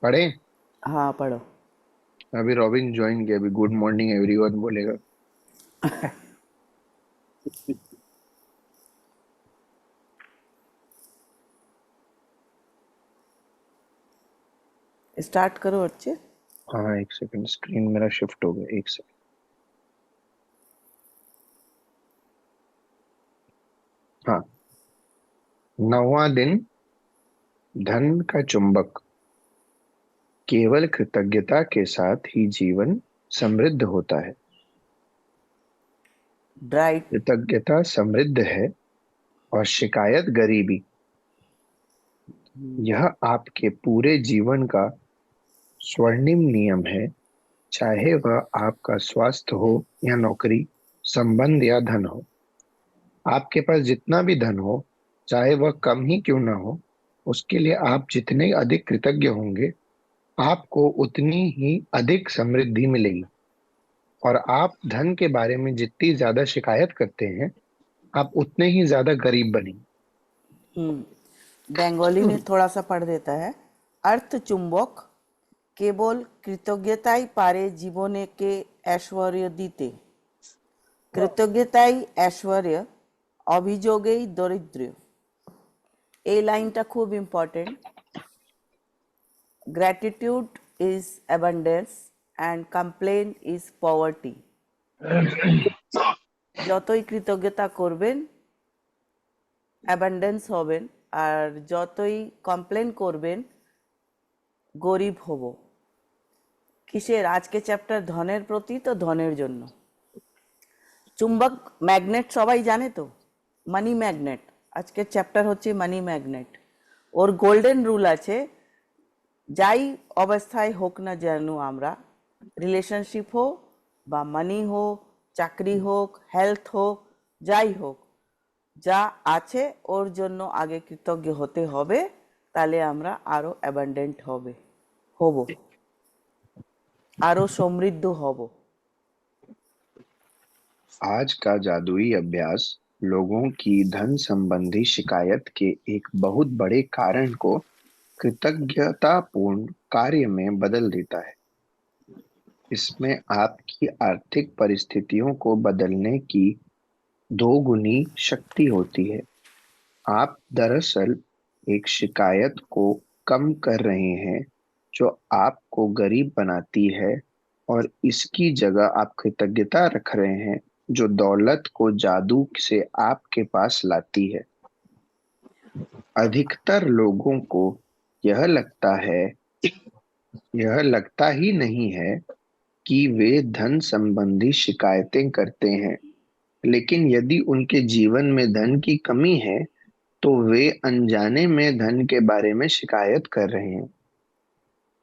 पढ़े। हाँ पढ़ो। अभी रॉबिन ज्वाइन किया, अभी गुड मॉर्निंग एवरीवन बोलेगा। स्टार्ट करो बच्चे। हाँ एक सेकंड, स्क्रीन मेरा शिफ्ट हो गया, एक सेकंड। हाँ। 9वां दिन। धन का चुंबक। केवल कृतज्ञता के साथ ही जीवन समृद्ध होता है। राइट। कृतज्ञता समृद्ध है और शिकायत गरीबी। यह आपके पूरे जीवन का स्वर्णिम नियम है। चाहे वह आपका स्वास्थ्य हो या नौकरी, संबंध या धन हो। आपके पास जितना भी धन हो, चाहे वह कम ही क्यों ना हो, उसके लिए आप जितने अधिक कृतज्ञ होंगे, आपको उतनी ही अधिक समृद्धि मिलेगी। और आप धन के बारे में जितनी ज्यादा शिकायत करते हैं, आप उतने ही ज्यादा गरीब बनेंगे। বেঙ্গলি में थोड़ा सा पढ़ देता है। अर्थ चुंबक কেবল কৃতজ্ঞতাই পারে জীবনেকে ঐশ্বর্য দিতে। কৃতজ্ঞতাই ঐশ্বর্য, অভিযোগেই দরিদ্র। এই লাইনটা খুব important. Gratitude is abundance and complain is poverty. যতই কৃতজ্ঞতা করবেন অ্যাবান্ডেন্স হবেন, আর যতই কমপ্লেন করবেন গরিব হব। কিসের? আজকে চ্যাপ্টার ধনের প্রতি, তো ধনের জন্য। চুম্বক ম্যাগনেট সবাই জানে তো, মানি ম্যাগনেট। আজকের চ্যাপ্টার হচ্ছে মানি ম্যাগনেট। ওর গোল্ডেন রুল আছে, যাই অবস্থায় হোক না যেন আমরা, রিলেশনশিপ হোক বা মানি হোক, চাকরি হোক, হেলথ হোক, যাই হোক, যা আছে ওর জন্য আগে কৃতজ্ঞ হতে হবে। তাহলে আমরা আরো অ্যাবান্ডেন্ট হব, আরো সমৃদ্ধ হব। आज का जादुई अभ्यास लोगों की धन संबंधी शिकायत के एक बहुत बड़े कारण को कृतज्ञतापूर्ण कार्य में बदल देता है। इसमें आपकी आर्थिक परिस्थितियों को बदलने की दोगुनी शक्ति होती है। आप दरअसल एक शिकायत को कम कर रहे हैं जो आपको गरीब बनाती है, और इसकी जगह आप कृतज्ञता रख रहे हैं जो दौलत को जादू से आपके पास लाती है। अधिकतर लोगों को यह लगता है यह लगता ही नहीं है कि वे धन संबंधी शिकायतें करते हैं, लेकिन यदि उनके जीवन में धन की कमी है तो वे अनजाने में धन के बारे में शिकायत कर रहे हैं।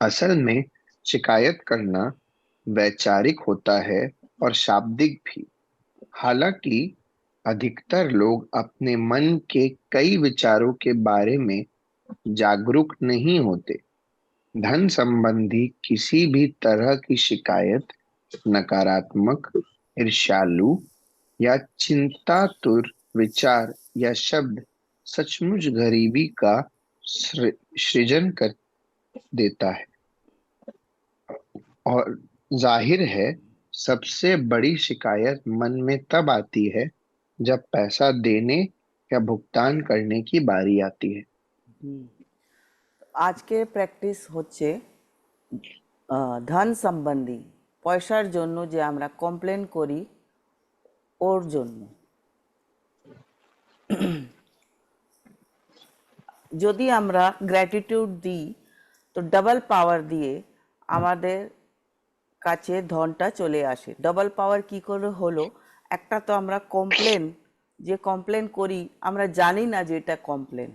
असल में शिकायत करना वैचारिक होता है और शाब्दिक भी। हालांकि अधिकतर लोग अपने मन के कई विचारों के बारे में जागरूक नहीं होते। धन संबंधी किसी भी तरह की शिकायत नकारात्मक, ईर्ष्यालु या चिंतातुर विचार या शब्द सचमुच गरीबी का सृजन कर देता है। और जाहिर है, सबसे बड़ी शिकायत मन में तब आती है जब पैसा देने या भुगतान करने की बारी आती है। আজকে প্র্যাকটিস হচ্ছে ধন সম্বন্ধী, পয়সার জন্য যে আমরা কমপ্লেন করি ওর জন্য। যদি আমরা গ্র্যাটিটিউড দিই তো ডাবল পাওয়ার দিয়ে আমাদের কাছে ধনটা চলে আসে। ডাবল পাওয়ার কি করে হলো? একটা তো আমরা কমপ্লেন করি, আমরা জানি না যে এটা কমপ্লেন।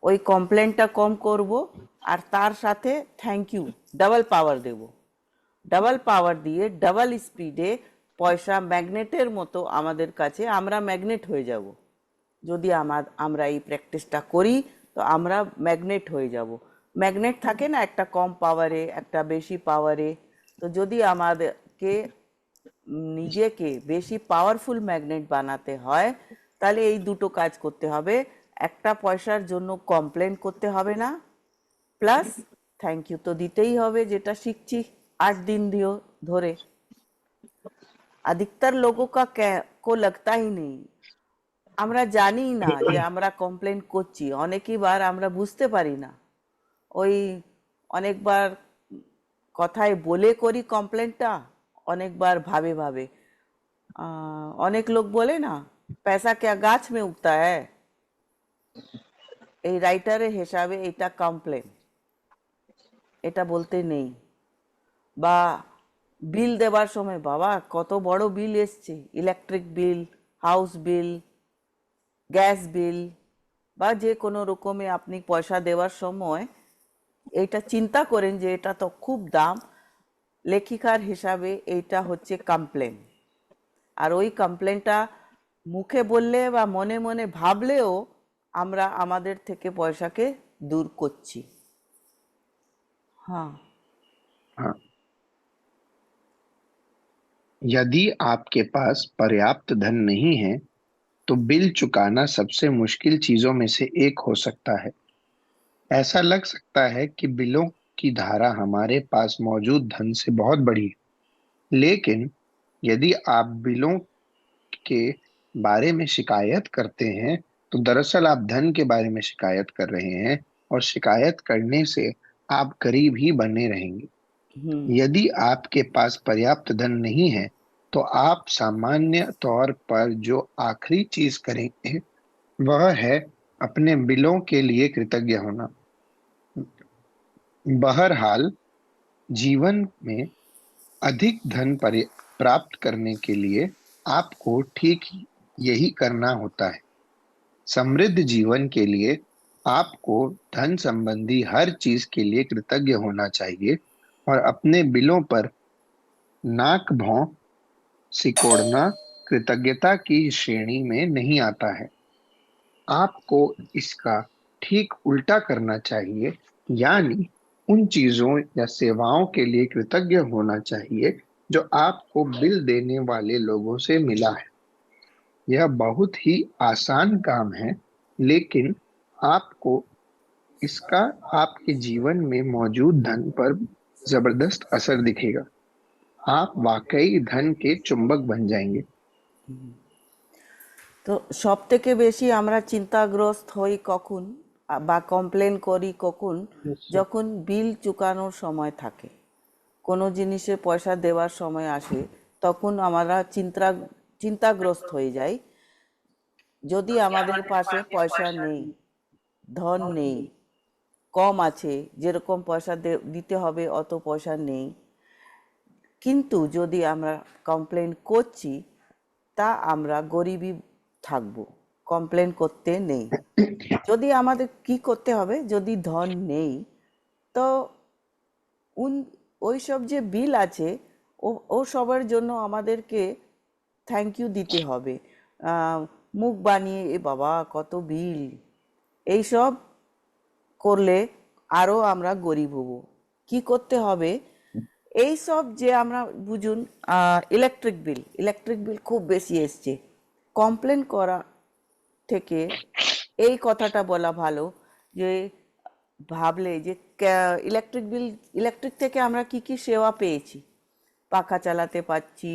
ওই কমপ্লেনটা কম করব, আর তার সাথে থ্যাংক ইউ ডাবল পাওয়ার দেব। ডাবল পাওয়ার দিয়ে ডাবল স্পিডে পয়সা ম্যাগনেটের মতো আমাদের কাছে, আমরা ম্যাগনেট হয়ে যাব। যদি আমরা এই প্র্যাকটিসটা করি তো আমরা ম্যাগনেট হয়ে যাব। ম্যাগনেট থাকে না, একটা কম পাওয়ারে একটা বেশি পাওয়ারে। তো যদি আমাদেরকে নিজেকে বেশি পাওয়ারফুল ম্যাগনেট বানাতে হয়, তাহলে এই দুটো কাজ করতে হবে। একটা, পয়সার জন্য কমপ্লেন করতে হবে না, প্লাস থ্যাংক ইউ তো দিতেই হবে, যেটা শিখছি 8 दिन ধরে। अधिकतर लोगों का को लगता ही नहीं, আমরা জানি না যে আমরা কমপ্লেন করছি, অনেকবার আমরা বুঝতে পারি না। ওই অনেকবার কথায় বলে করি কমপ্লেনটা, অনেকবার ভাবে ভাবে। অনেক লোক বলে না, पैसा क्या गाछ में उगता है, এই রাইটারের হিসাবে এটা কমপ্লেন, এটা বলতে নেই। বা বিল দেবার সময়, বাবা কত বড় বিল এসছে, ইলেকট্রিক বিল, হাউস বিল, গ্যাস বিল, বা যে কোনো রকমে আপনি পয়সা দেওয়ার সময় এইটা চিন্তা করেন যে এটা তো খুব দাম, লেখিকার হিসাবে এইটা হচ্ছে কমপ্লেন। আর ওই কমপ্লেনটা মুখে বললে বা মনে মনে ভাবলেও আমরা আমাদের থেকে পয়সাকে দূর করছি। हाँ। हाँ, यदि आपके पास पर्याप्त धन नहीं है तो बिल चुकाना सबसे मुश्किल चीजों में से एक हो सकता है। ऐसा लग सकता है कि बिलों की धारा हमारे पास मौजूद धन से बहुत बड़ी है, लेकिन यदि आप बिलों के बारे में शिकायत करते हैं तो दरअसल आप धन के बारे में शिकायत कर रहे हैं, और शिकायत करने से आप गरीब ही बने रहेंगे। यदि आपके पास पर्याप्त धन नहीं है तो आप सामान्य तौर पर जो आखिरी चीज करेंगे वह है अपने बिलों के लिए कृतज्ञ होना। बहरहाल, जीवन में अधिक धन प्राप्त करने के लिए आपको ठीक यही करना होता है। समृद्ध जीवन के लिए आपको धन संबंधी हर चीज के लिए कृतज्ञ होना चाहिए, और अपने बिलों पर नाक भौं सिकोड़ना कृतज्ञता की श्रेणी में नहीं आता है। आपको इसका ठीक उल्टा करना चाहिए, यानी उन चीजों या सेवाओं के लिए कृतज्ञ होना चाहिए जो आपको बिल देने वाले लोगों से मिला है। यह बहुत ही आसान काम है, लेकिन आपको इसका आपके जीवन में मौजूद धन पर जबरदस्त असर दिखेगा। आप वाकई धन के चुंबक बन जाएंगे। তো সব থেকে বেশি আমরা চিন্তাগ্রস্ত হই কখন, বা কমপ্লেন করি কখন, যখন বিল চুকানোর সময় থাকে, কোনো জিনিসে পয়সা দেওয়ার সময় আসে, তখন আমরা চিন্তাগ্রস্ত হয়ে যাই। যদি আমাদের পাশে পয়সা নেই, ধন নেই, কম আছে, যেরকম পয়সা দিতে হবে অত পয়সা নেই, কিন্তু যদি আমরা কমপ্লেন করছি, তা আমরা গরিবই থাকবো, কমপ্লেন করতে নেই। যদি আমাদের কি করতে হবে, যদি ধন নেই, তো ওই সব যে বিল আছে ও সবার জন্য আমাদেরকে থ্যাংক ইউ দিতে হবে। মুখ বানিয়ে এ বাবা কত বিল, এইসব করলে আরও আমরা গরিব হব। কি করতে হবে, এই সব যে আমরা বুঝুন, ইলেকট্রিক বিল খুব বেশি এসছে, কমপ্লেন করা থেকে এই কথাটা বলা ভালো যে ভাবলে যে ইলেকট্রিক থেকে আমরা কি কি সেবা পেয়েছি, পাখা চালাতে পারছি,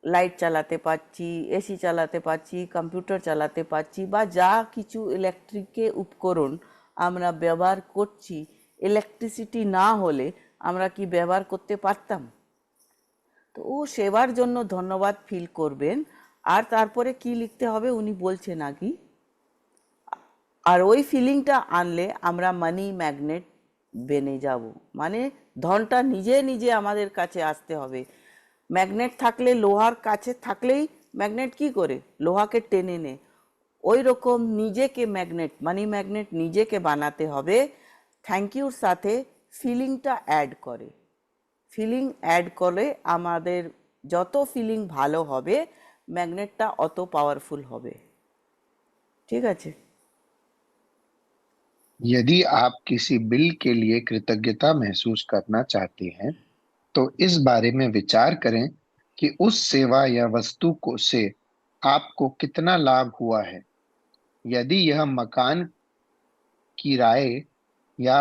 লাইট চালাতে পারছি, এসি চালাতে পারছি, কম্পিউটার চালাতে পারছি, বা যা কিছু ইলেকট্রিকের উপকরণ আমরা ব্যবহার করছি, ইলেকট্রিসিটি না হলে আমরা কি ব্যবহার করতে পারতাম? তো ও সেবার জন্য ধন্যবাদ ফিল করবেন। আর তারপরে কি লিখতে হবে উনি বলছেন নাকি, আর ওই ফিলিংটা আনলে আমরা মানি ম্যাগনেট বেনে যাব। মানে ধনটা নিজে নিজে আমাদের কাছে আসতে হবে। ম্যাগনেট থাকলে, লোহার কাছে থাকলেই ম্যাগনেট কি করে, লোহাকে টেনে নেয়। ওই রকম নিজেকে ম্যাগনেট, মানি ম্যাগনেট নিজেকে বানাতে হবে। থ্যাংক ইউর সাথে ফিলিংটা অ্যাড করে, ফিলিং অ্যাড করলে আমাদের যত ফিলিং ভালো হবে, ম্যাগনেটটা অত পাওয়ারফুল হবে। ঠিক আছে। यदि आप किसी बिल के लिए कृतज्ञता महसूस करना चाहते हैं तो इस बारे में विचार करें कि उस सेवा या वस्तु को से आपको कितना लाभ हुआ है। यदि यह मकान किराए या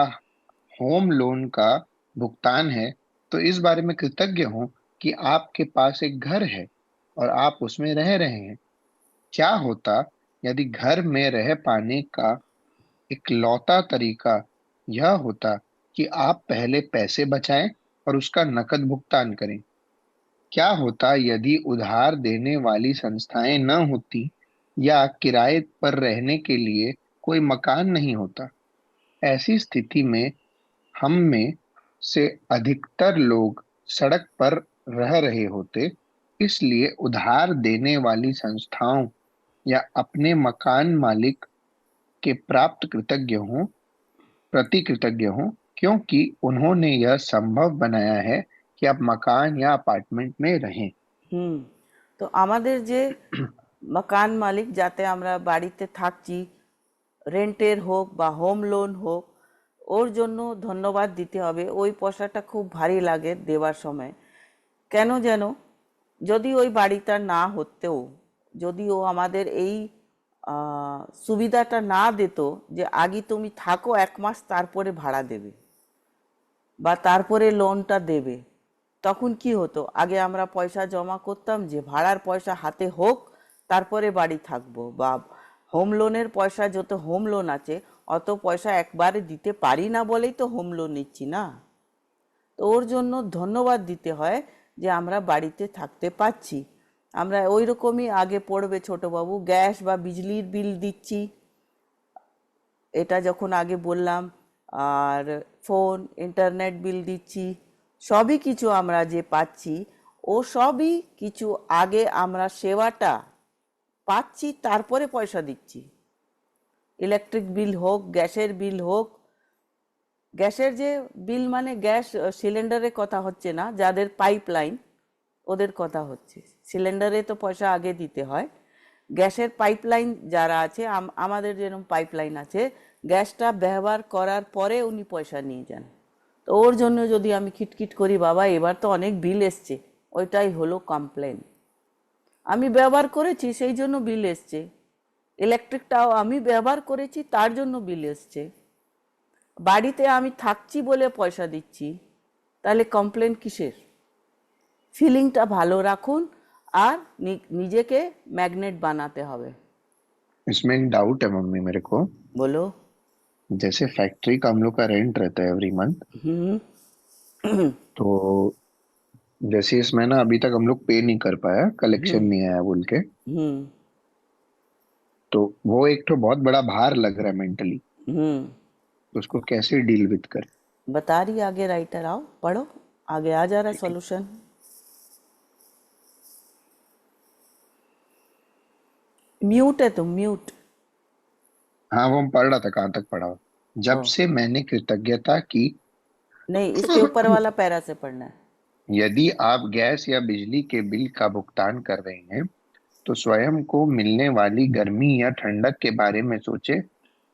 होम लोन का भुगतान है, तो इस बारे में कृतज्ञ हो कि आपके पास एक घर है और आप उसमें रह रहे हैं। क्या होता यदि घर में रह पाने का इकलौता तरीका यह होता कि आप पहले पैसे बचाएं और उसका नकद भुगतान करें? क्या होता यदि उधार देने वाली संस्थाएं न होती या किराए पर रहने के लिए कोई मकान नहीं होता? ऐसी स्थिति में हम में से अधिकतर लोग सड़क पर रह रहे होते। इसलिए उधार देने वाली संस्थाओं या अपने मकान मालिक के प्राप्त प्रति कृतज्ञ हों, क्योंकि उन्होंने यह संभव बनाया है कि आप मकान या अपार्टमेंट में रहें। হুম। তো আমাদের যে মাকান মালিক, যাতে আমরা বাড়িতে থাকছি, রেন্টের হোক বা হোম লোন হোক, ওর জন্য ধন্যবাদ দিতে হবে। ওই পয়সাটা খুব ভারী লাগে দেওয়ার সময়। কেন যেন, যদি ওই বাড়িটা না হতেও, যদি ও আমাদের এই সুবিধাটা না দিত যে আগে তুমি থাকো 1 মাস, তারপরে ভাড়া দেবে বা তারপরে লোনটা দেবে, তখন কি হতো? আগে আমরা পয়সা জমা করতাম যে ভাড়ার পয়সা হাতে হোক, তারপরে বাড়ি থাকবো, বা হোম লোনের পয়সা, যত হোম লোন আছে অত পয়সা একবারে দিতে পারি না বলেই তো হোম লোন নিচ্ছি না। তো ওর জন্য ধন্যবাদ দিতে হয় যে আমরা বাড়িতে থাকতে পাচ্ছি। আমরা ওই রকমই আগে পড়বে ছোটবাবু, গ্যাস বা বিজলির বিল দিচ্ছি, এটা যখন আগে বললাম, আর ফোন ইন্টারনেট বিল দিচ্ছি, সবই কিছু আমরা যে পাচ্ছি, ও সবই কিছু আগে আমরা সেবাটা পাচ্ছি, তারপরে পয়সা দিচ্ছি। ইলেকট্রিক বিল হোক, গ্যাসের বিল হোক, গ্যাসের যে বিল মানে গ্যাস সিলিন্ডারের কথা হচ্ছে না, যাদের পাইপ লাইন ওদের কথা হচ্ছে। সিলিন্ডারে তো পয়সা আগে দিতে হয়। গ্যাসের পাইপ লাইন যারা আছে, আমাদের যেরকম পাইপ লাইন আছে, গ্যাসটা ব্যবহার করার পরে উনি পয়সা নিয়ে যান। তো ওর জন্য যদি আমি খিটখিট করি, বাবা এবার তো অনেক বিল এসছে, ওইটাই হলো কমপ্লেন। আমি ব্যবহার করেছি সেই জন্য বিল এসছে, ইলেকট্রিকটাও আমি ব্যবহার করেছি তার জন্য বিল এসছে, বাড়িতে আমি থাকছি বলে পয়সা দিচ্ছি, তাহলে কমপ্লেন কিসের? ফিলিংটা ভালো রাখুন, আর নিজেকে ম্যাগনেট বানাতে হবে। इसमें एक डाउट है मम्मी मेरे को। বলো। जैसे फैक्ट्री का हम लोग का रेंट रहता है एवरी मंथ, হুম। तो जैसे इसमें ना अभी तक हम लोग पे नहीं कर पाया, হুম। कलेक्शन नहीं आया बोल के, হুম। तो वो एक तो बहुत बड़ा भार लग रहा है मेंटली। হুম। तो उसको कैसे डील विद कर? बता रही, आगे राइटर आओ पढ़ो, आगे आ जा रहा है ठीक है। सॉल्यूशन। म्यूट है तुम, म्यूट। हाँ, वो हम पढ़ रहा था, कहाँ तक पढ़ा हो? ओ जब से मैंने कृतज्ञता की। नहीं, इसके ऊपर वाला पैरा से पढ़ना है। यदि आप गैस या बिजली के बिल का भुगतान कर रहे हैं, तो स्वयं को मिलने वाली गर्मी या ठंडक के बारे में सोचें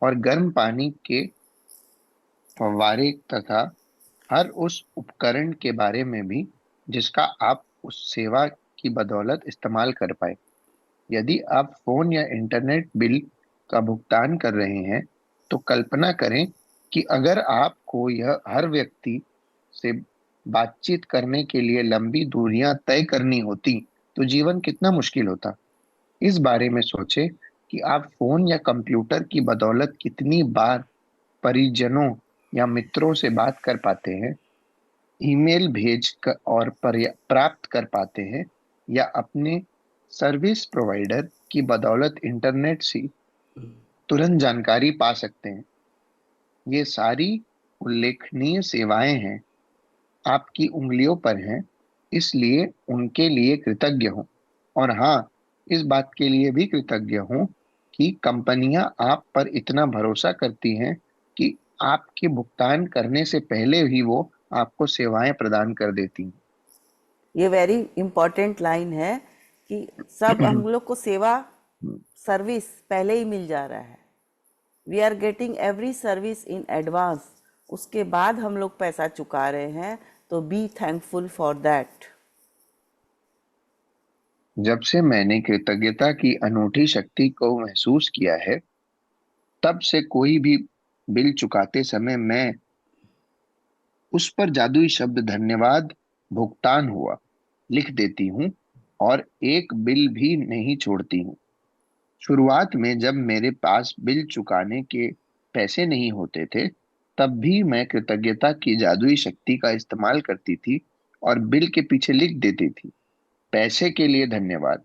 और गर्म पानी के फव्वारे तथा हर उस उपकरण के बारे में भी जिसका आप उस सेवा की बदौलत इस्तेमाल कर पाए। यदि आप फोन या इंटरनेट बिल का भुगतान कर रहे हैं, तो कल्पना करें कि अगर आपको यह हर व्यक्ति से बातचीत करने के लिए लंबी दूरियां तय करनी होती, तो जीवन कितना मुश्किल होता। इस बारे में सोचें कि आप फोन या कंप्यूटर की बदौलत कितनी बार परिजनों या मित्रों से बात कर पाते हैं, ईमेल भेज कर और प्राप्त कर पाते हैं, या अपने सर्विस प्रोवाइडर की बदौलत इंटरनेट से तुरंत जानकारी पा सकते हैं। ये सारी उल्लेखनीय सेवाएं हैं, आपकी उंगलियों पर हैं, इसलिए उनके लिए कृतज्ञ हूं। और हाँ, इस बात के लिए भी कृतज्ञ हूं कि कंपनियां आप पर इतना भरोसा करती हैं कि आपके भुगतान करने से पहले ही वो आपको सेवाएं प्रदान कर देती ये वेरी इंपॉर्टेंट लाइन है कि सब हैं। हम लोग को सेवा, सर्विस पहले ही मिल जा रहा है। We are getting every service in advance, उसके बाद हम लोग पैसा चुका रहे हैं, तो बी थैंकफुल फॉर दैट। जब से मैंने कृतज्ञता की अनूठी शक्ति को महसूस किया है, तब से कोई भी बिल चुकाते समय मैं उस पर जादुई शब्द धन्यवाद भुगतान हुआ लिख देती हूँ और एक बिल भी नहीं छोड़ती हूँ। शुरुआत में जब मेरे पास बिल चुकाने के पैसे नहीं होते थे, तब भी मैं कृतज्ञता की जादुई शक्ति का इस्तेमाल करती थी और बिल के पीछे लिख देती थी, पैसे के लिए धन्यवाद।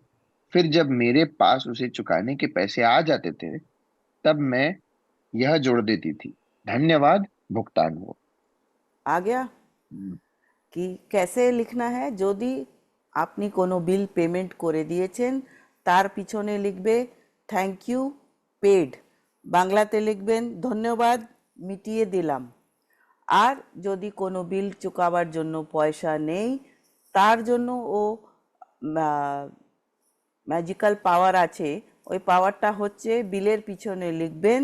फिर जब मेरे पास उसे चुकाने के पैसे आ जाते थे, तब मैं यह जोड़ देती थी, धन्यवाद भुगतान हुआ। आ गया কি कैसे লিখনা है যদি আপনি কোনো বিল পেমেন্ট করে দিয়েছেন তার পিছনে লিখবে থ্যাংক ইউ পেড, বাংলাতে লিখবেন ধন্যবাদ মিটিয়ে দিলাম। আর যদি কোনো বিল চুকাবার জন্য পয়সা নেই তার জন্য ও ম্যাজিক্যাল পাওয়ার আছে, ওই পাওয়ারটা হচ্ছে বিলের পিছনে লিখবেন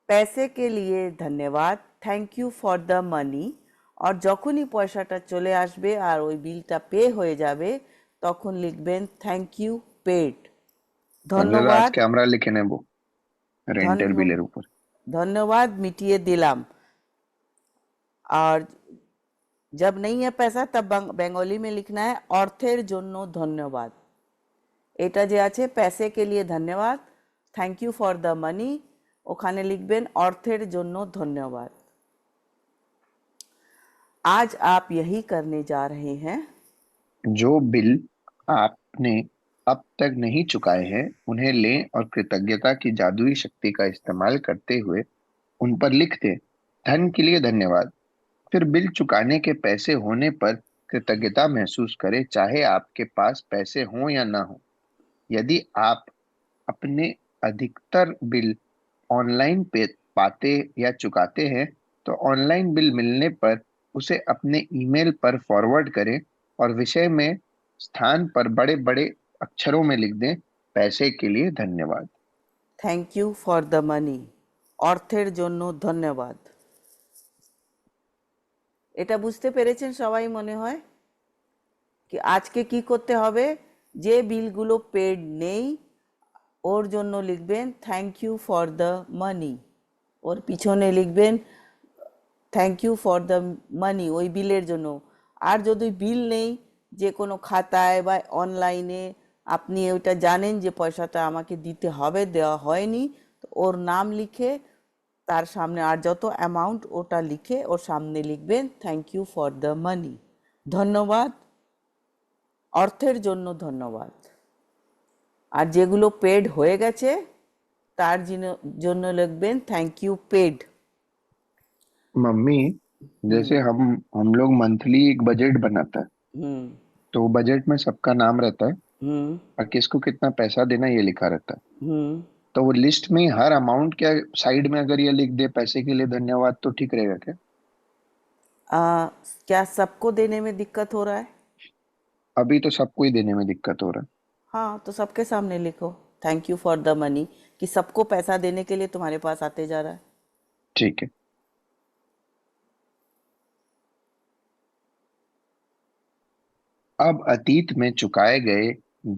पैसे के लिए धन्यवाद, thank you for the money. और যখনই পয়সাটা চলে আসবে আর ওই বিলটা পে হয়ে যাবে তখন লিখবেন থ্যাংক ইউ পেড, তাহলে ধন্যবাদ। আজকে আমরা লিখে নেব রেন্টের ধন্য বিলের উপর। ধন্যবাদ মিটিয়ে দিলাম। और जब नहीं है पैसा तब बंगाली में लिखना है অর্থের জন্য ধন্যবাদ। এটা যে আছে पैसे के लिए धन्यवाद, thank you for the money, ওখানে লিখবেন অর্থের জন্য ধন্যবাদ। आज आप यही करने जा रहे हैं। जो बिल आपने अब तक नहीं चुकाए हैं, उन्हें लें और कृतज्ञता की जादुई शक्ति का इस्तेमाल करते हुए उन पर लिख दें, धन के लिए धन्यवाद। फिर बिल चुकाने के पैसे होने पर कृतज्ञता महसूस करें, चाहे आपके पास पैसे हों या ना हो। यदि आप अपने अधिकतर बिल ऑनलाइन पे पाते या चुकाते हैं, तो ऑनलाइन बिल मिलने पर उसे अपने ईमेल पर फॉरवर्ड करें और विषय में स्थान पर बड़े बड़े अक्षरों में लिख दें, पैसे के लिए धन्यवाद। Thank you for the money, অর্থের জন্য ধন্যবাদ। এটা বুঝতে পেরেছেন সবাই মনে হয়? কি আজকে কি করতে হবে, যে বিলগুলো পেড নেই ওর জন্য লিখবেন thank you for the money, ওর পিছনে লিখবেন thank you for the money ওই বিলের জন্য। আর যদি বিল নেই, যে কোনো খাতায় বা অনলাইনে আপনি ওইটা জানেন যে পয়সাটা আমাকে দিতে হবে, দেওয়া হয়নি, তো ওর নাম লিখে তার সামনে আর যত অ্যামাউন্ট ওটা লিখে ওর সামনে লিখবেন thank you for the money, ধন্যবাদ, অর্থের জন্য ধন্যবাদ। আর যেগুলো পেড হয়ে গেছে তার জন্য লিখবেন থ্যাংক ইউ पेड। मम्मी, जैसे हम लोग मंथली एक बजट बनाता है, हम्म। तो बजट में सबका नाम रहता है हम्म। और किसको कितना पैसा देना ये लिखा रहता है। हम्म। तो वो लिस्ट में हर अमाउंट क्या साइड में अगर ये लिख दे, पैसे के लिए धन्यवाद, तो ठीक रहेगा क्या? क्या सबको देने में दिक्कत हो रहा है? अभी तो सबको ही देने में दिक्कत हो रहा है। हाँ, तो सबके सामने लिखो thank you for the money, कि सबको पैसा देने के लिए तुम्हारे पास आते जा रहा है। ठीक है। अब अतीत में चुकाए गए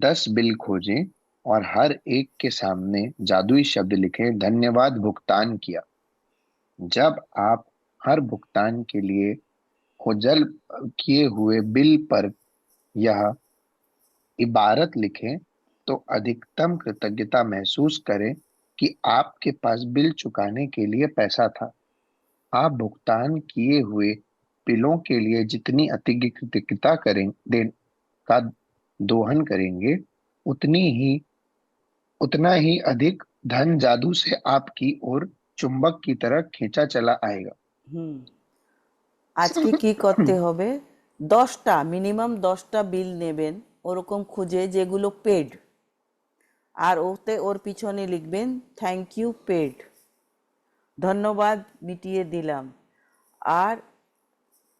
10 बिल खोजें और हर एक के सामने जादुई शब्द लिखें, धन्यवाद भुगतान किया। जब आप हर भुगतान के लिए खोजल किए हुए बिल पर यह इबारत लिखें, तो अधिकतम कृतज्ञता महसूस करें कि आपके पास बिल चुकाने के लिए पैसा था। आप भुगतान किए हुए बिलों के लिए जितनी अधिक कृतज्ञता करें दे का दोहन करेंगे, उतनी ही उतना ही अधिक धन जादू से आपकी ओर चुंबक की तरह खींचा चला आएगा। হুম। আজকে কি করতে হবে, 10টা মিনিমাম 10টা বিল নেবেন ওরকম খুঁজে যেগুলো পেড, আর ওতে ওর পিছনে লিখবেন থ্যাংক ইউ পেড, ধন্যবাদ মিটিয়ে দিলাম। আর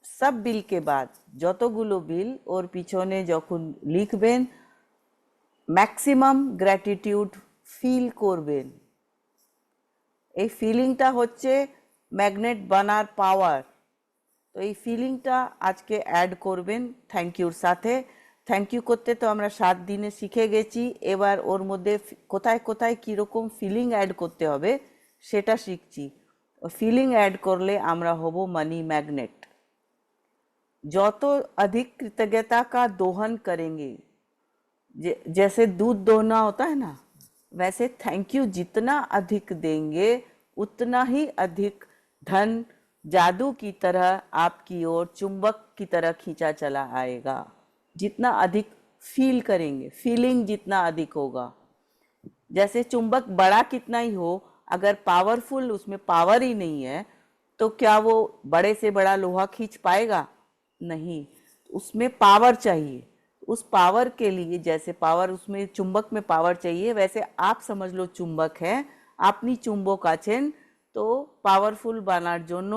সব বিল কে বাদ যতগুলো বিল ওর পিছনে যখন লিখবেন ম্যাক্সিমাম গ্র্যাটিটিউড ফিল করবেন। এই ফিলিংটা হচ্ছে ম্যাগনেট বানার পাওয়ার। তো এই ফিলিংটা আজকে অ্যাড করবেন থ্যাংক ইউর সাথে। থ্যাংক ইউ করতে তো আমরা 7 দিনে শিখে গেছি, এবার ওর মধ্যে কোথায় কোথায় কীরকম ফিলিং অ্যাড করতে হবে সেটা শিখছি। ফিলিং অ্যাড করলে আমরা হব মানি ম্যাগনেট। যত अधिक कृतज्ञता का दोहन करेंगे, जैसे दूध दोहना होता है ना, वैसे थैंक यू जितना अधिक देंगे उतना ही अधिक धन जादू की तरह आपकी ओर चुंबक की तरह खींचा चला आएगा। जितना अधिक फील करेंगे, फीलिंग जितना अधिक होगा, जैसे चुंबक बड़ा कितना ही हो, अगर पावरफुल उसमें पावर ही नहीं है तो क्या वो बड़े से बड़ा लोहा खींच पाएगा? नहीं, उसमें पावर चाहिए। उस पावर के लिए, जैसे पावर उसमें चुंबक में पावर चाहिए, वैसे आप समझ लो चुंबक है, আপনি চুম্বক আছেন, তো পাওয়ারফুল বানার জন্য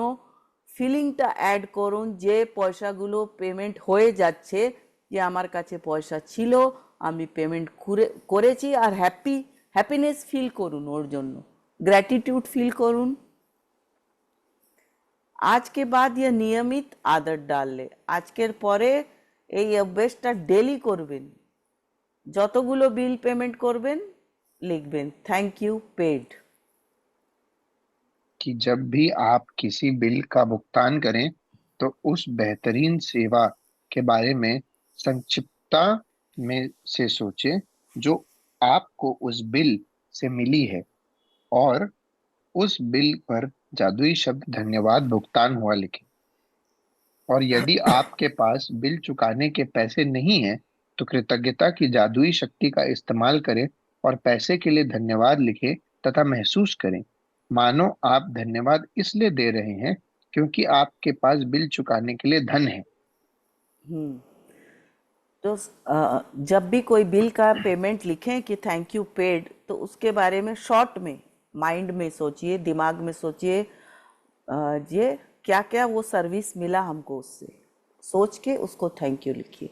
ফিলিংটা অ্যাড করুন, যে পয়সাগুলো পেমেন্ট হয়ে যাচ্ছে, যে আমার কাছে পয়সা ছিল, আমি পেমেন্ট করেছি, আর হ্যাপিনেস ফিল করুন, ওর জন্য গ্র্যাটিটিউড ফিল করুন। আজকে বাদ ইয়ে নিয়মিত আদত ডাললে, আজকের পরে এই অভ্যেসটা ডেলি করবেন। যতগুলো বিল পেমেন্ট করবেন লিখবেন থ্যাংক ইউ পেড। कि जब भी आप किसी बिल का भुगतान करें तो उस बेहतरीन सेवा के बारे में संक्षिप्तता में से सोचें जो आपको उस बिल से मिली है, और उस बिल पर जादुई शब्द धन्यवाद भुगतान हुआ लिखें। और यदि आपके पास बिल चुकाने के पैसे नहीं हैं, तो कृतज्ञता की जादुई शक्ति का इस्तेमाल करें और पैसे के लिए धन्यवाद लिखें तथा महसूस करें मानो आप धन्यवाद इसलिए दे रहे हैं क्योंकि आपके पास बिल चुकाने के लिए धन है। तो जब भी कोई बिल का पेमेंट लिखें कि थैंक यू पेड, तो उसके बारे में शॉर्ट में माइंड में सोचिए, दिमाग में सोचिए, ये क्या क्या वो सर्विस मिला हमको, उससे सोच के उसको थैंक यू लिखिए।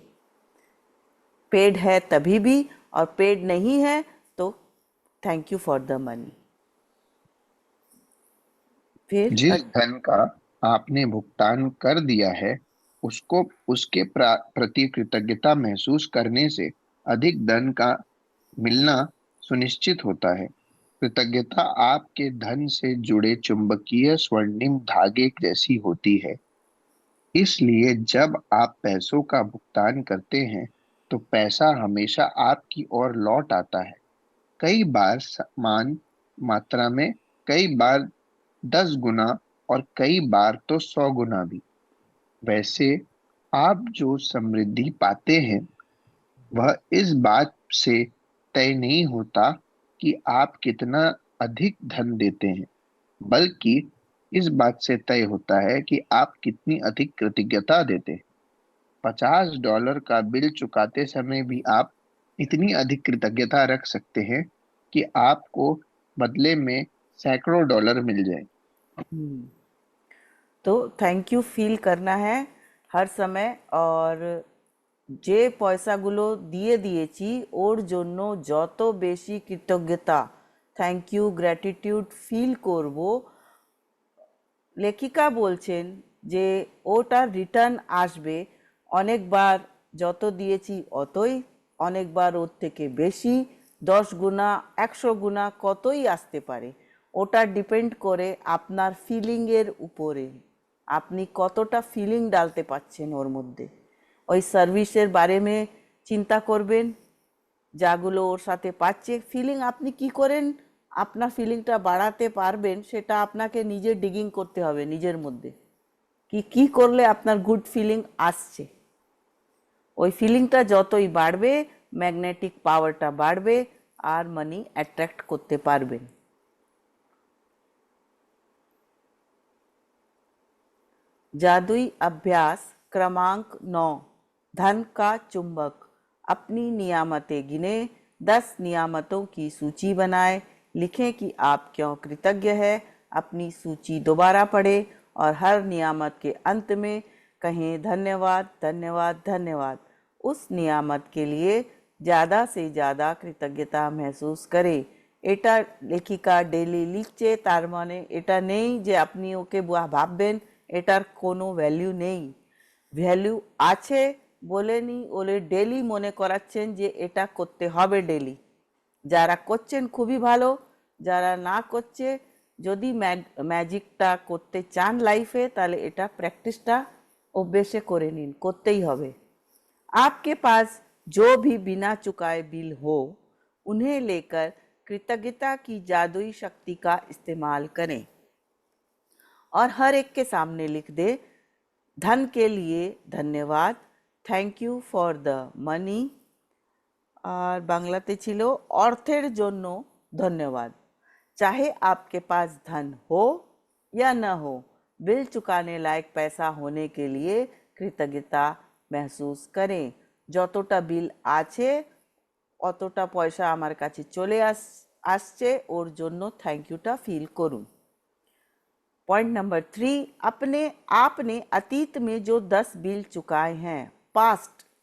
पेड है तभी भी, और पेड नहीं है तो thank you for the money. फिर जिस धन का आपने भुगतान कर दिया है उसको उसके प्रति कृतज्ञता महसूस करने से अधिक धन का मिलना सुनिश्चित होता है। कृतज्ञता आपके धन से जुड़े चुंबकीय स्वर्णिम धागे जैसी होती है। इसलिए जब आप पैसों का भुगतान करते हैं तो पैसा हमेशा आपकी ओर लौट आता है, कई बार समान मात्रा में, कई बार 10 गुना, और कई बार तो 100 गुना भी। वैसे आप जो समृद्धि पाते हैं वह इस बात से तय नहीं होता कि आप कितना अधिक धन देते हैं, बल्कि इस बात से तय होता है कि आप कितनी अधिक कृतज्ञता देते हैं। $50 का बिल चुकाते समय भी आप इतनी अधिक कृतज्ञता रख सकते हैं कि आपको बदले में सैकड़ों डॉलर मिल जाए। तो থ্যাংক ইউ ফিল करना है हर समय। और যে পয়সাগুলো দিয়ে দিয়েছি ওর জন্য যত বেশি কৃতজ্ঞতা, থ্যাংক ইউ গ্র্যাটিটিউড ফিল করব, লেখিকা বলছেন যে ওটার রিটার্ন আসবে অনেকবার, যত দিয়েছি অতই, অনেকবার ওর থেকে বেশি, 10 গুণা, 100 গুণা, কতই আসতে পারে। ওটা ডিপেন্ড করে আপনার ফিলিংয়ের উপরে, আপনি কতটা ফিলিং ডালতে পারছেন ওর মধ্যে। ওই সার্ভিসের বারে মে চিন্তা করবেন, যাগুলো ওর সাথে পাচ্ছে ফিলিং, আপনি কি করেন আপনার ফিলিংটা বাড়াতে পারবেন সেটা আপনাকে নিজে ডিগিং করতে হবে নিজের মধ্যে, কি কি করলে আপনার গুড ফিলিং আসছে। ওই ফিলিংটা যতই বাড়বে ম্যাগনেটিক পাওয়ারটা বাড়বে আর মানি অ্যাট্রাক্ট করতে পারবেন। जादुई अभ्यास क्रमांक 9, धन का चुंबक। अपनी नियामतें गिने, 10 नियामतों की सूची बनाएं, लिखें कि आप क्यों कृतज्ञ हैं, अपनी सूची दोबारा पढ़ें और हर नियामत के अंत में कहें धन्यवाद धन्यवाद धन्यवाद। उस नियामत के लिए ज़्यादा से ज़्यादा कृतज्ञता महसूस करें। এটা লেখিকা ডেলি লিখছে, তার মানে এটা নেই যে আপনি ওকে ভাববেন এটার কোনো ভ্যালু নেই, ভ্যালু আছে বলেনি, ওলে ডেলি মনে করাচ্ছেন যে এটা করতে হবে ডেলি। যারা করছেন খুবই ভালো, যারা না করছে, যদি ম্যাজিকটা করতে চান লাইফে তাহলে এটা প্র্যাকটিসটা অভ্যেসে করে নিন, করতেই হবে। आपके पास जो भी बिना चुकाए बिल हो उन्हें लेकर कृतज्ञता की जादुई शक्ति का इस्तेमाल करें और हर एक के सामने लिख दे, धन के लिए धन्यवाद, thank you for the money. और बांग्लाते छिलो অর্থের জন্য ধন্যবাদ। चाहे आपके पास धन हो या न हो, बिल चुकाने लायक पैसा होने के लिए कृतज्ञता महसूस करें। যতটা বিল আছে অতটা পয়সা আমার কাছে চলে আসছে, ওর জন্য থ্যাংক ইউটা ফিল করুন। पॉइंट नंबर 3, अपने आपने अतीत में जो 10 बिल चुकाए हैं,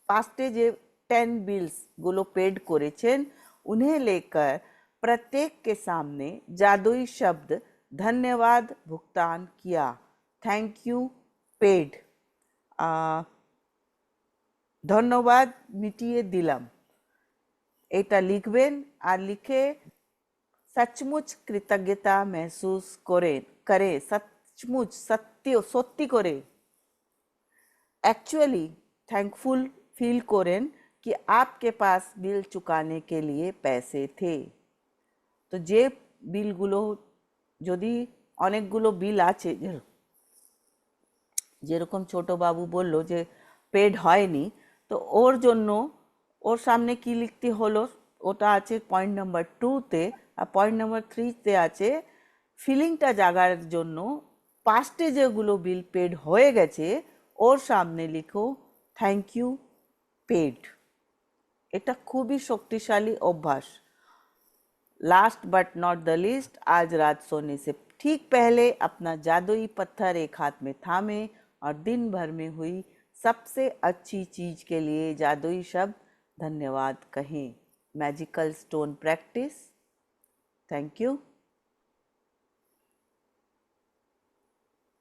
पास्टे जो 10 बिल्स गुलो पेड करेছেন, उन्हें लेकर प्रत्येक के सामने जादुई शब्द धन्यवाद भुगतान किया, थैंक यू पेड, ধন্যবাদ মিটিয়ে দিলাম, এটা লিখবেন। আর লিখে सचमुच कृतज्ञता महसूस करे, सचमुच सत्य करे, एक्चुअली थैंकफुल फील करें कि आपके पास बिल चुकाने के लिए पैसे थे। तो जे बिलगुलो যদি অনেকগুলো বিল আছে, যেরকম ছোট বাবু বলল যে পেড হয়নি, তো ওর জন্য ওর সামনে কি লিখতে হলো, ওটা আছে পয়েন্ট নাম্বার 2-তে। আর পয়েন্ট নাম্বার 3-তে আছে ফিলিংটা জাগার জন্য পাস্টে যেগুলো বিল পেড হয়ে গেছে ওর সামনে লিখো থ্যাংক ইউ পেড। এটা খুবই শক্তিশালী অভ্যাস। Last but not the list, आज रात सोने से ठीक पहले अपना जादुई पत्थर एक हाथ में थामे और दिन भर में हुई सबसे अच्छी चीज के लिए जादुई शब्द धन्यवाद कहें। Magical stone practice. Thank you.